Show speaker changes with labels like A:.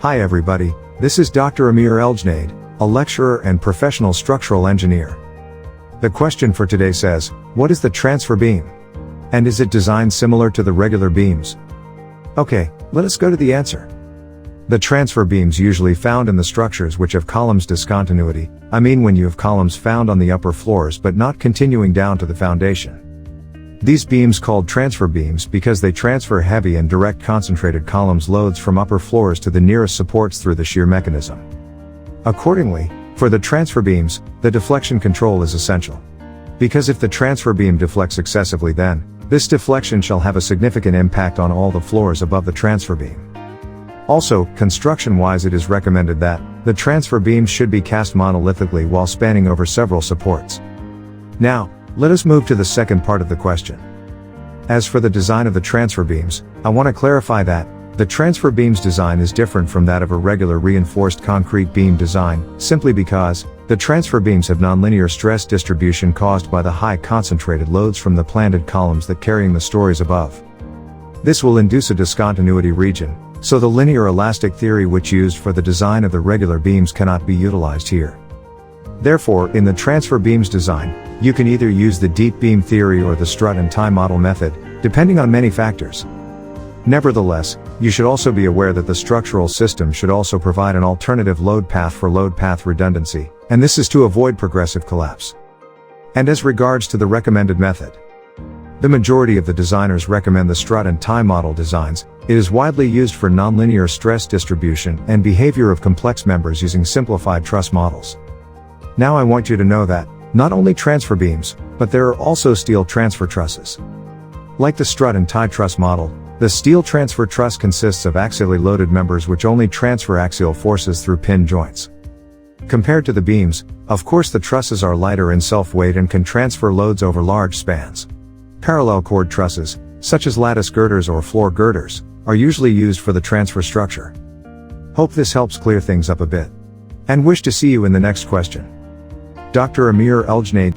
A: Hi everybody, this is Dr. Amir Eljnaid, a lecturer and professional structural engineer. The question for today says, what is the transfer beam? And is it designed similar to the regular beams? Okay, let us go to the answer. The transfer beams usually found in the structures which have columns discontinuity, I mean when you have columns found on the upper floors but not continuing down to the foundation. These beams called transfer beams because they transfer heavy and direct concentrated columns loads from upper floors to the nearest supports through the shear mechanism. Accordingly, for the transfer beams, the deflection control is essential. Because if the transfer beam deflects excessively, then this deflection shall have a significant impact on all the floors above the transfer beam. Also, construction-wise, it is recommended that the transfer beams should be cast monolithically while spanning over several supports. Now, let us move to the second part of the question. As for the design of the transfer beams, I want to clarify that the transfer beams design is different from that of a regular reinforced concrete beam design, simply because the transfer beams have nonlinear stress distribution caused by the high concentrated loads from the planted columns that carrying the stories above. This will induce a discontinuity region, so the linear elastic theory which used for the design of the regular beams cannot be utilized here. Therefore, in the transfer beams design, you can either use the deep beam theory or the strut and tie model method, depending on many factors. Nevertheless, you should also be aware that the structural system should also provide an alternative load path for load path redundancy, and this is to avoid progressive collapse. And as regards to the recommended method, the majority of the designers recommend the strut and tie model designs. It is widely used for nonlinear stress distribution and behavior of complex members using simplified truss models. Now I want you to know that not only transfer beams, but there are also steel transfer trusses. Like the strut and tie truss model, the steel transfer truss consists of axially loaded members which only transfer axial forces through pin joints. Compared to the beams, of course the trusses are lighter in self-weight and can transfer loads over large spans. Parallel cord trusses, such as lattice girders or floor girders, are usually used for the transfer structure. Hope this helps clear things up a bit. And wish to see you in the next question. Dr. Amir Eljnaid.